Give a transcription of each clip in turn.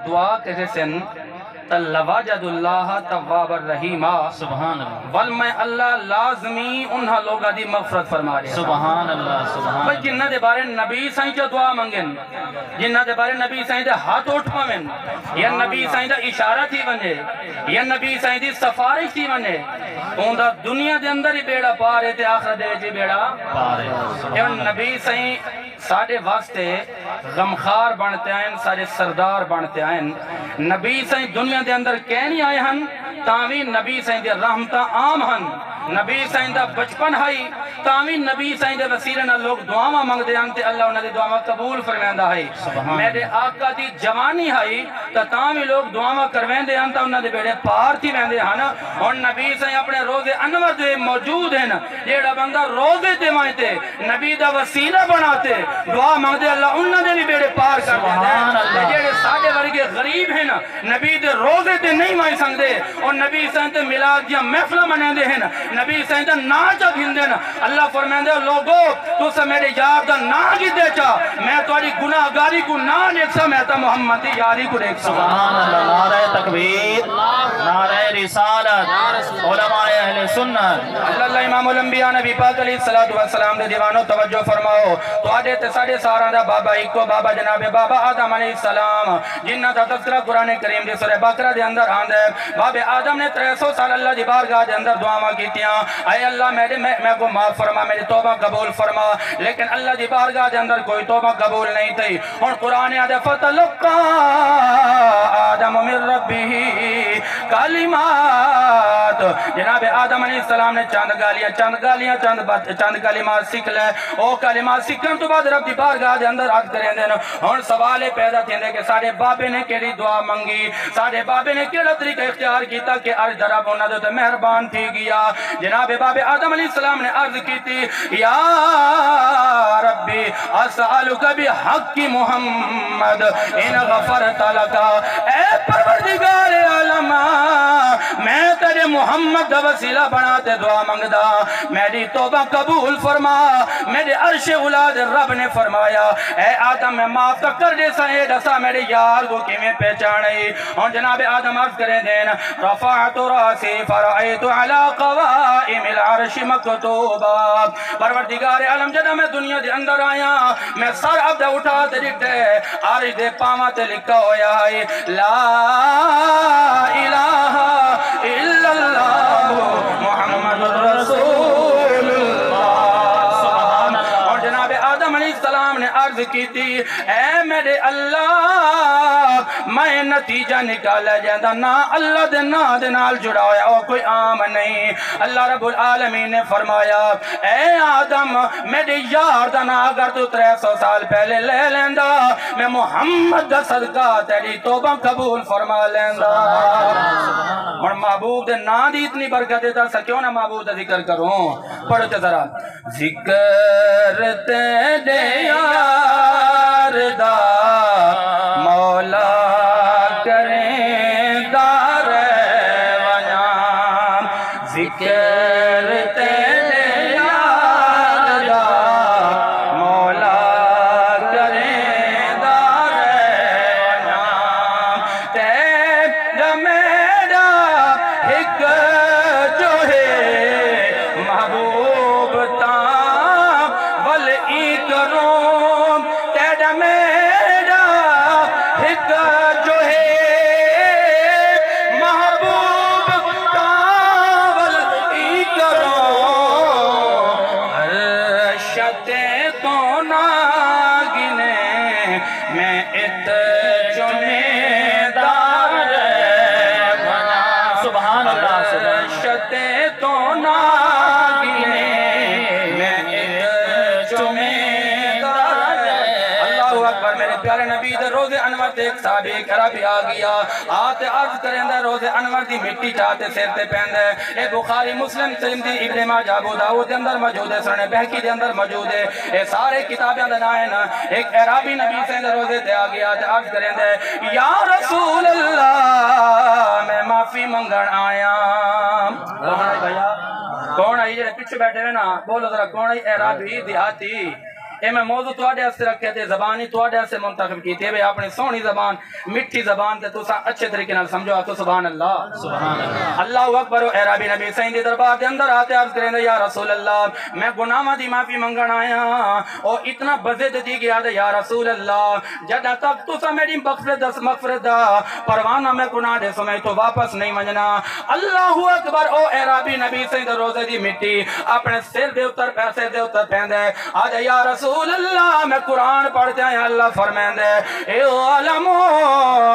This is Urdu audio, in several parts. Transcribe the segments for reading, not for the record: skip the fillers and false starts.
دعا کہتے سن تلواجد اللہ تواب الرحیمہ سبحان اللہ ول میں اللہ لازمی انہا لوگا دی مغفرت فرما رہے سبحان اللہ سبحان بھئی جنہ دے بارے نبی سائیں جو دعا منگن جنہ دے بارے نبی سائیں دے ہاتھ اٹھ پوین یا نبی سائیں دے اشارہ تھی بنے یا نبی سائیں دی سفارش تھی بنے اون دا دنیا دے اندر ہی بیڑا پارے تے آخر دے جی بیڑا پارے نبی سائیں ساڑھے واسطے غمخار بنتے آئیں ساڑھے سردار بنتے آئیں نبی سائیں دنیا دے اندر کہنی آئے ہن تاوی نبی سائیں دے رحمتہ عام ہن نبی سائیں دا بچپن ہائی تاوی نبی سائیں دے وسیلہ لوگ دعاواں مانگ دے آنتے اللہ انہاں دے دعاواں قبول فرمیندہ ہائی میرے آقا دی جوانی ہائی تاوی لوگ دعاواں کرویندے آنتا انہاں دے بیڑے پار تھی ویندے ہانا اور نبی سائیں اپنے روزے انور دے موجود ہیں جیڑا بندہ روزے دے مائتے نبی دا وسیلہ بناتے دعا مانگ دے اللہ انہاں دے بھی بیڑے پار کر دے جیڑے ساڑھے ورگے غریب ہیں نبی دے روزے دے نہیں مائی سنگ دے اور نبی سائیں تے ملاد دیا محفلہ منیں دے ہیں نبی سائیں تے ناچ بھیندے اللہ فرمائیں دے لوگو تو سے میرے یار دا ناچ دے چا میں تواری گناہ گاری کو نہ دیکھ سا میں تا محمد دی یاری کو دیکھ سا سبحان اللہ نعرہ تکبیر نعرہ رسالت علماء اہل سنت اللہ امام الانبیاء نبی پاک علیہ السلام دے دیوانوں توجہ فرماؤ تو آدھے تے ساڑھے ساراں دا بابا ایکو بابا جناب بابا آدم علیہ السلام جنہ دا تذکرہ قرآن کریم دے سورہ بقرہ دے اندر آندے باب آدم نے 300 سال اللہ دی بارگاہ دے اندر دعاواں کیتیاں اے اللہ میں کو معاف فرما میری توبہ قبول فرما لیکن اللہ دی بارگاہ دے اندر کوئی توبہ قبول نہیں تھی اور قرآن آدھے فتلقا آدم من ربہ کلمات جناب آدم علیہ السلام نے چند کلمات سکھ لے او کلمات سکھن تو بعد رب دی بارگاہ دے اندر عرض کریں دے اور سوالے پیدا تھے کہ سارے بابے نے کیڑی دعا منگی سارے بابے نے کیڑا طریقہ اختیار کیتا کہ عرض درب ہونا دے تو مہربان تھی گیا جناب بابے آدم علیہ السلام نے عرض کی تھی یا ربی اسألک بحق محمد ان غفرت لکا اے پروردگار عالم میں تیرے محمد وسیلہ بناتے دعا منگدا میری توبہ قبول فرما میرے عرش اولاد رب نے فرمایا اے آدم میں معاف کر دے سائے دسا میرے یار کو کی میں پہچانے اور جناب آدم عرض کریں دین رفعت راسی فرعیت علی قوائم العرش مکتوبا پروردگار عالم جدہ میں دنیا دے اندر آیا میں سر عبد اٹھا تے لکھ دے عرش دے پاما تے لکھا ہویا ہے لا الہ الا اللہ محمد رسول اللہ اور جناب آدم علیہ السلام نے عرض کی تھی اے میرے اللہ میں نتیجہ نکالا جاندہ نا اللہ دے نا دے نال جڑا ہویا اور کوئی عام نہیں اللہ رب العالمین نے فرمایا اے آدم میرے یار دا نا اگر تو 300 سال پہلے لے لیندہ میں محمد دا صدقہ تیری توبہ قبول فرما لیندہ اور معبود دے نا دی اتنی برکت دیتا سا کیوں نہ معبود دا ذکر کروں پڑھو تے ذرا ذکر تیرے یار دا مولا کریں دار ونیام ذکر تیرے یار دا مولا کریں دار ونیام تیرا میرا ایک جو ہے محبوب تاں ولئی کروں تیرا میرا ایک جو ہے محبوب تاں ولئی کروں عرشتے تو نہ گنے میں ات جمیدار بنا سبحان اللہ عرشتے تو نہ گنے میں ات جمیدار اللہ اکبر میرے پیارے نبی دے روز انور تے ایک صحابی ایک عربی آ گیا آتے عرض کریں دے روز انور دی مٹی چاہتے سیر تے پہن دے اے بخاری مسلم ترمذی ابن ماجہ ابو داؤد دے اندر موجود ہے سنن بہقی دے اندر موجود ہے اے سارے کتابیں دے نائیں ایک عربی نبی سے دے روزے تے آ گیا تے عرض کریں دے یا رسول اللہ میں معافی منگن آیا کون ہے یہ پیچھے بیٹھے ہوئے نا بولو ذرا کون ہے عربی دیہاتی اے میں موضوع تواڈے واسطے رکھے تے زبان ہی تواڈے واسطے منتخب کی تے اپنی سونی زبان میٹھی زبان تے تساں اچھے طریقے نال سمجھو آکھو سبحان اللہ سبحان اللہ اللہ اکبر اعرابی نبی سائیں دے دربار دے اندر آتے عرض کریں یا رسول اللہ میں گناہاں دی معافی منگن آیا او اتنا بزد دی گیا دے یا رسول اللہ جدا تک تساں میری مغفرت دا پروانہ میں گناہ دے سمے تو واپس نہیں منجنا اللہ اکبر او اعرابی نبی سائیں دے روزے دی مٹی اپنے سر دے اتر پہندے آج یا رسول اللہ میں قرآن پڑھتے ہیں اللہ فرمیندے اے علمو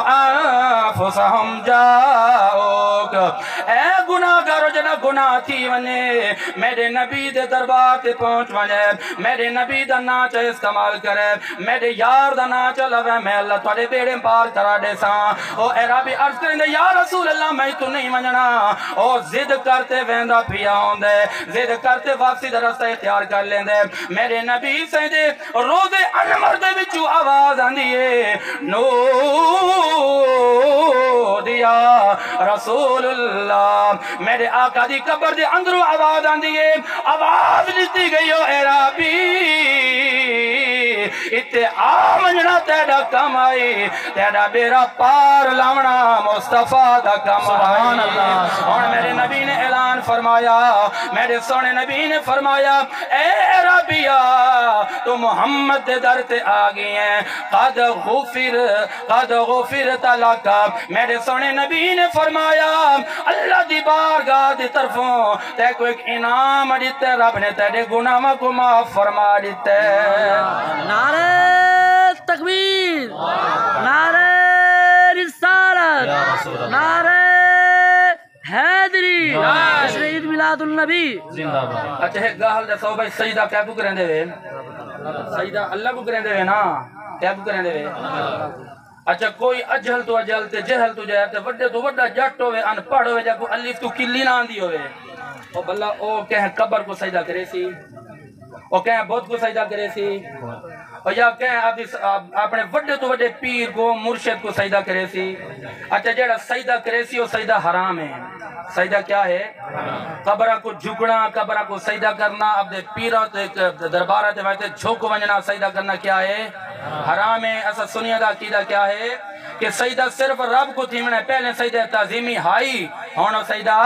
انفسہم جاؤک اے گناہ گارو جنا گناہ تھی ونے میرے نبی دے دربار تے پہنچ ونے میرے نبی دا ناچ استعمال کرے میرے یار دا ناچ لگے میں اللہ توڑے بیڑے پار کرا دے ساں او اعرابی عرض کریں دے یا رسول اللہ میں تو نہیں منجنا او زد کرتے ویندہ پیا ہوندے زد کرتے واپسی دا رستہ اختیار کر لیندے میرے نبی سے دے روزے انمر دے بچو آواز آندیے نو دیا رسول اللہ میرے آقا دی قبر دے اندرو آواز آندیے آواز لیتی گئی ہو اعرابی اتے آمنجنا تیڑا کمائی تیڑا بیرا پار لاؤنا مصطفیٰ دا کمائی اور میرے نبی نے اعلان فرمایا میرے سونے نبی نے فرمایا اے اعرابیہ تو محمد دے در تے آگئی ہیں قد غفر تلکا میرے سونے نبی نے فرمایا اللہ دی بارگاہ دی طرفوں تے کو ایک انعام دیتے رب نے تیرے گناہ کو معاف فرما دیتے نعرہ تکبیر نعرہ رسالت نعرہ حیدری عید میلاد النبی اچھا ایک گاہل دے سو بھائی سجدہ کیا کو کریں دے وے سجدہ اللہ کو کریں دے وے نا کیا کو کریں دے وے اچھا کوئی اجہل تو اجہل تے جہل تو جہل تے وڈے تو وڈا جٹ ہوئے ان پڑھ ہوئے جا کو الف تو کلی نہ آندی ہوئے او بلہ او کہیں قبر کو سجدہ کرے سی او کہیں بہت کو سجدہ کرے سی اور یا کہیں اپنے وڈے تو وڈے پیر کو مرشد کو سجدہ کرے سی اچھا جیڑا سجدہ کرے سی وہ سجدہ حرام ہے سجدہ کیا ہے قبرہ کو جھکنا قبرہ کو سجدہ کرنا اپنے پیرہ دربارہ تے وائتے جھوکو ونجنا سجدہ کرنا کیا ہے حرام ہے ایسا سنیہ دا عقیدہ کیا ہے کہ سجدہ صرف رب کو تھیمنا ہے پہلے سجدہ تعظیمی ہائی ہونا سجدہ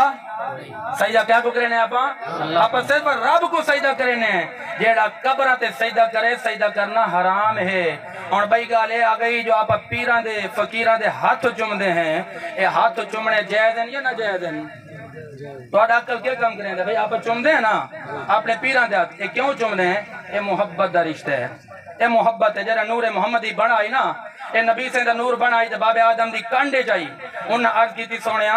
کیا کو کرنے آپ صرف رب کو سجدہ کرنے جیڑا قبرہ تے سجدہ کرے سجدہ کرنا حرام ہے اور بھائی گالے آگئی جو آپ پیران دے فقیران دے ہاتھ چمدے ہیں اے ہاتھ چمنے جائز ہیں یا نہ جائز ہیں تو آڈا عقل کیا کام کریں دے بھائی آپ چمدے ہیں نا اپنے پیران دے ہاتھ اے کیوں چمدے ہیں اے محبت دا رشتہ ہے اے محبت ہے جیڑا نور محمدی بڑھائی نا اے نبی سے دا نور بنائی تے باب آدم دی کانڈے جائی انہاں عرض کی تھی سونے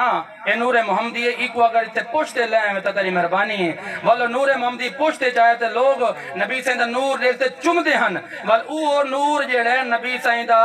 اے نور محمدی ایکو اگر اتھے پوچھتے لے ہیں تو تیری مہربانی ہے والو نور محمدی پوچھتے جائے تے لوگ نبی سے دا نور دیکھتے چمدے ہن والو نور جیڑے نبی سے دا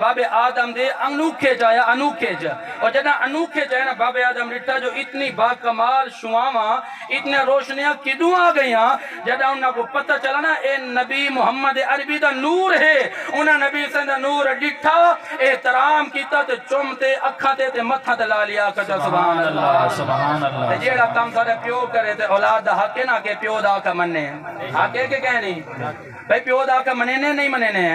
باب آدم دے انوکھے جایا انوکھے جا اور جنا انوکھے جائے نا باب آدم رٹھا جو اتنی با کمال شواواں اتنے روشنیاں کدوں آ گئی ہاں جنا انہاں کو پتہ چلا نا اے نبی محمد عربی دا نور ہے انہاں نبی سے دا نور ڈٹھا احترام کیتا تے چومتے اکھاں تے متھاں تے لا لیا کہتا سبحان اللہ سبحان اللہ جیڑا کام سارے پیو کرے تے اولاد دا حق ہے نا کہ پیو دا کا مننے حق ہے کہ کہنے بھئی پیو دا کا مننے نہیں مننے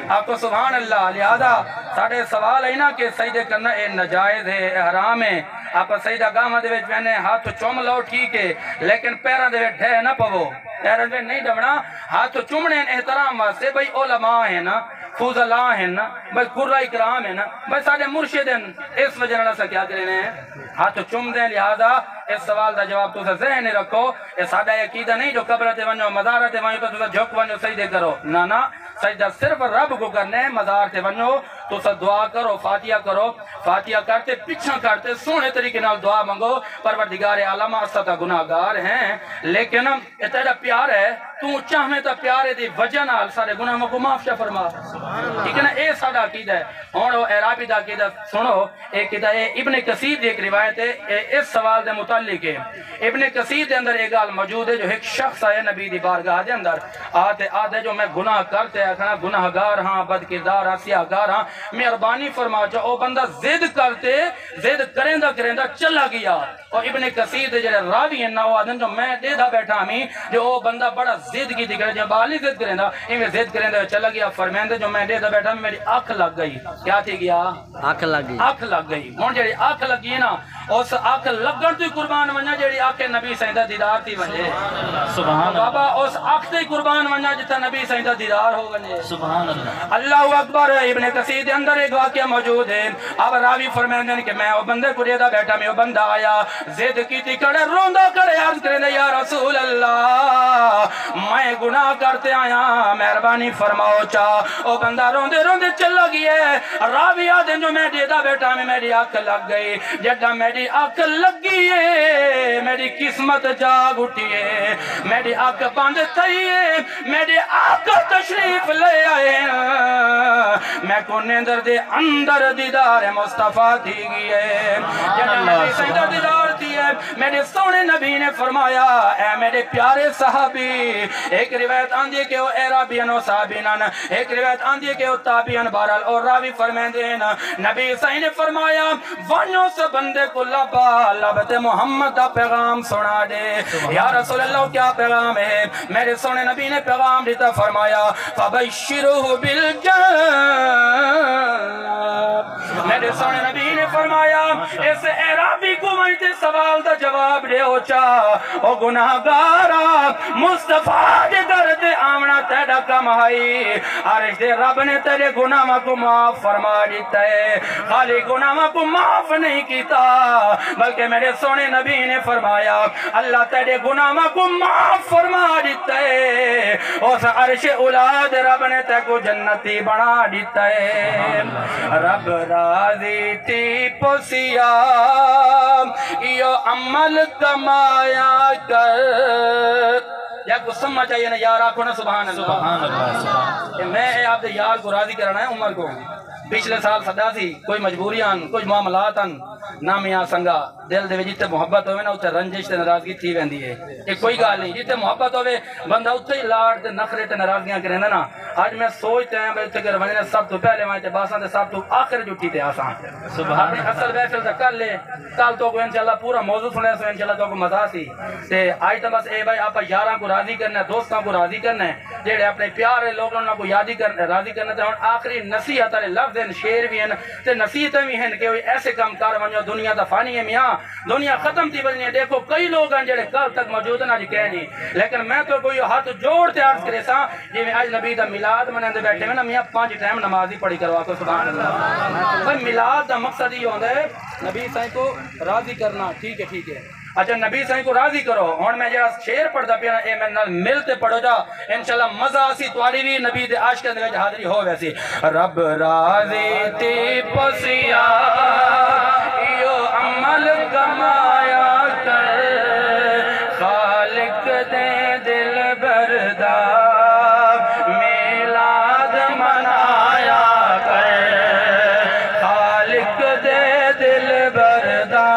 آپ کو سبحان اللہ لہذا ساڑھے سوال ہے نا کہ سجدے کرنا اے نجائز ہے اے حرام ہے آپ سجدہ گاہ دے وچ پہنے ہاتھ چوم لو ٹھیک ہے لیکن پیران دے وچ ڈھے نہ پو پیران دے نہیں ڈبنا ہاتھ چومنے احترام واسطے بھئی علماء ہیں نا فوزلاء ہیں نا بھئی قرآن اکرام ہیں نا بھئی سارے مرشد ہیں اس وجہ نہ سا کیا کرنے ہیں ہاتھ چوم دیں لہذا اس سوال دا جواب تو سے ذہن رکھو یہ سادہ عقیدہ نہیں جو قبرتے ونجو مزارتے ونجو تو جھک ونجو سجدے کرو نا سجدہ صرف رب کو کرنے مزارتے ونجو تو سے دعا کرو فاتحہ کرو فاتحہ کرتے پیچھا کرتے سونے طریقے نال دعا منگو پروردگار عالم استا گناہگار ہیں لیکن یہ تیرا پیار ہے تو چاہمیں تا پیارے دی وجہ نال سارے گناہوں کو معاف شا فرما ٹھیک ہے نا اے ساڑا عقیدہ ہے اور اعرابی دا عقیدہ سنو ایک عقیدہ ابن کثیر دی ایک روایت ہے اس سوال دے متعلق ہے ابن کثیر دے اندر ایک گال موجود ہے جو ایک شخص ہے نبی دی بارگاہ دے اندر آتے جو میں گناہ کرتے ہیں گناہگار ہاں بد کردار ہاں سیاہگار ہاں مہربانی فرما جو او بندہ زد کرتے زد کرندہ کرندہ چلا گیا اور ابن کثیر دے جڑے راوی ہیں نا وہ آدم جو میں دیدھا بیٹھا ہمیں جو وہ بندہ بڑا زد کی تھی کرے جب بالی زد کرندہ میں زد کرندہ چلا گیا فرمیندے جو میں دیدھا بیٹھا میری آنکھ لگ گئی کیا تھی گیا آنکھ لگ گئی آنکھ لگ گئی ہون جڑی آنکھ لگی ہے نا اس آنکھ لگن تو قربان ونجا جڑی آنکھ نبی سیندہ دیدار تھی ونجے سبحان اللہ بابا اس آنکھ تے قربان ونجا جتا نبی سیندہ دیدار ہو ونجے سبحان اللہ اللہ اکبر ابن کثیر دے اندر ایک واقعہ موجود ہے اب راوی فرمیندے کہ میں وہ بندے کو دیدہ بیٹھا میں وہ بندہ آیا زد کی تھی کڑے روندہ کڑے عرض کرنے یا رسول اللہ میں گناہ کرتے آیا مہربانی فرماؤ چاہ وہ بندہ روندے روندے چلا گئے راوی آدھیں جو میں دیدہ بیٹھا میں میری آنکھ لگ گئی جدہ میری آنکھ لگ گئی ہے میری قسمت جاگ اٹھی ہے میری آنکھ بند تھی ہے میری آنکھ تشریف لے آئے میں کو نیندر دے اندر دیدار مصطفیٰ تھی گئی ہے جدہ نبی سیدہ دیدار تھی ہے میرے سونے نبی نے فرمایا اے میرے پیارے صحابی ایک روایت آندھی ہے کہ وہ عرابین و صحابینان ایک روایت آندھی ہے کہ وہ تابعین بہرحال اور راوی فرمیندین نبی صحیح نے فرمایا وانیوں سے بندے کو لبا لبت محمد دا پیغام سنا دے یا رسول اللہ کیا پیغام ہے میرے سونے نبی نے پیغام دیتا فرمایا فَبَشِّرُهُ بِالْجَنَّةِ میرے سونے نبی نے فرمایا اس عرابی کو مجھتے سوال دا جواب دے ہو چاہ او گناہگارا مصطفیٰ دے درد آمنا تیڑا کمائی عرش دے رب نے تیرے گناہ کو معاف فرما دیتا ہے خالی گناہ کو معاف نہیں کیتا بلکہ میرے سونے نبی نے فرمایا اللہ تیرے گناہ کو معاف فرما دیتا ہے اس عرش اولاد رب نے تے کو جنتی بنا دیتا ہے رب راضی تھی پسیا یہ عمل کمایا کر یا کو سمجھ آئیے نا یار آکھو نا سبحان اللہ کہ میں آپ دے یار کو راضی کرنا ہے عمر کو پچھلے سال صدا سی کوئی مجبوریاں کوئی معاملات نہ میاں سنگا دل دے جتے محبت ہوئے نا اتنے رنجش تے ناراضگی تھی ویندی ہے یہ کوئی گال نہیں جتے محبت ہوئے بندہ اتنے ہی لاڑ تے نخرے تے ناراضگیاں کریں نا آج میں سوچتے ہیں بھائی اتنے ونجنے سب تو پہلے وہاں تے باساں تے سب تو آخر جھوٹی تے آسان اپنی اصل محفل تے کر لے کل تو کو انشاءاللہ پورا موضوع سنے سو انشاءاللہ تو کو مزہ سی تے آج تو بس اے بھائی آپ یاراں کو راضی کرنا ہے دوستاں کو راضی کرنا ہے جیڑے اپنے پیارے لوگوں کو یادی کرنا راضی کرنا ہے اور آخری نصیحت والے لفظ ہیں شعر بھی ہیں تے نصیحتیں بھی ہیں کہ ایسے کام کر ونجو دنیا دا فانی ہے میاں دنیا ختم تھی بنی ہے دیکھو کئی لوگ ہیں جڑے کل تک موجود ہیں آج کہہ نہیں لیکن میں تو کوئی ہاتھ جوڑ تے عرض کرے سا جی میں آج نبی دا میلاد منندے بیٹھے میں نا میاں 5 ٹائم نمازی پڑھی کروا کو سبحان اللہ بھائی میلاد دا مقصد یہ ہوتا ہے نبی سائیں کو راضی کرنا ٹھیک ہے اچھا نبی سائیں کو راضی کرو ہون میں جڑا شعر پڑھدا پیا اے میں نال ملتے پڑھو جا انشاءاللہ مزہ اسی تواڈی بھی نبی دے عاشق دے وچ حاضری ہو ویسی رب راضی تے پسیا یو عمل کمایا کر خالق دے دل بردا میلاد منایا کر خالق دے دل بردا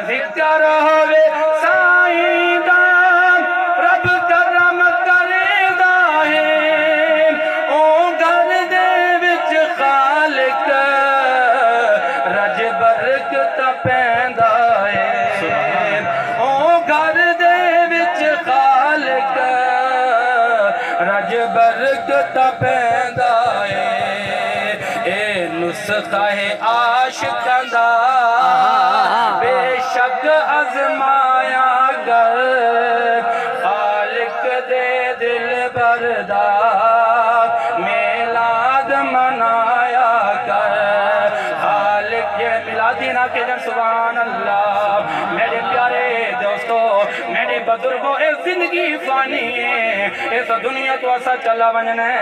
ذکر ہوئے سائیں دا رب کرم کرے دا ہے او گھر دے وچ خالق رج برکت پیندا ہے او گھر دے وچ خالق رج برکت پیندا ہے اے نسخہ ہے عاشقاں دا شک ازمایا گر خالق دے دل بردا میلاد منایا کر خالق یہ میلادی نہ کہ جن سبحان اللہ میرے پیارے دوستو میرے بزرگوں اے زندگی فانی ہے اس دنیا تو ایسا چلا ونجنے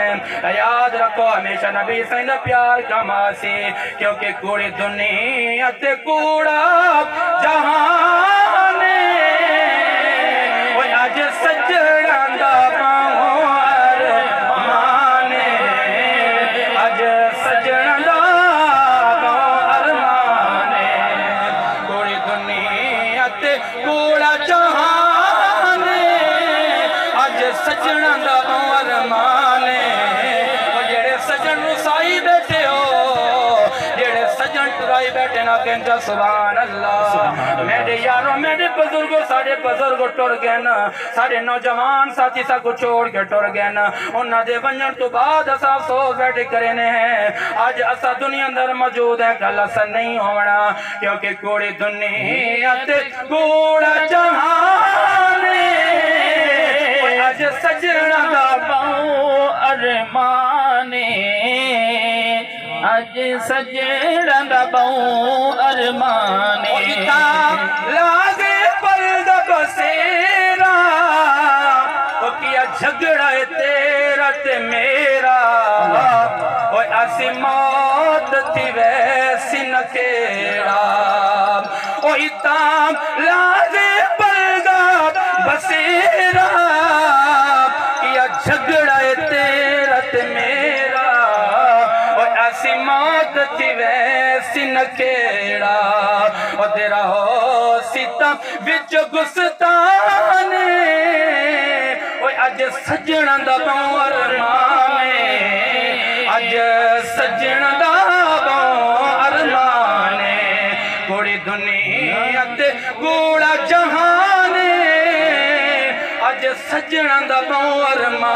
یاد رکھو ہمیشہ نبی سائن پیار کماسی کیونکہ کوڑی دنیا تے کوڑا جہانے وہ آج سجڑان دا پاؤں ارمانے آج سجڑان دا پاؤں ارمانے کوڑی دنیا تے کوڑا جہانے آج سجڑان دا پاؤں ارمانے کہنجا سبحان اللہ میرے یاروں میرے بزرگوں ساڑھے بزرگوں ٹور گئے نا ساڑھے نوجوان ساتھی سا کو چھوڑ کے ٹور گئے نا انہاں دے ونجن تو بعد اسا افسوس بیٹھے کرنے ہیں آج اسا دنیا اندر موجود ہے کل اسا نہیں ہونا کیونکہ کوڑی دنیا تے کوڑا جہان آج سجنا دا باؤ ارمانے آج سجنا دا باؤ ارمانے لاغے پلد بسیرا وہ کیا جھگڑا ہے تیرا تے میرا وہ ایسی موت تھی ویسی نکیڑا وہ اتام لاغے پلد بسیرا کیا جھگڑا ہے تیرا تے میرا اور ایسی موت تھی ویسی نکیڑا اور تیرا ہو ستم وچ گستانے اور اج سجنا دا باؤ ارمانے اج سجنا دا باؤ ارمانے کوڑی دنیا تے کوڑا جہانے اج سجنا دا باؤ ارمانے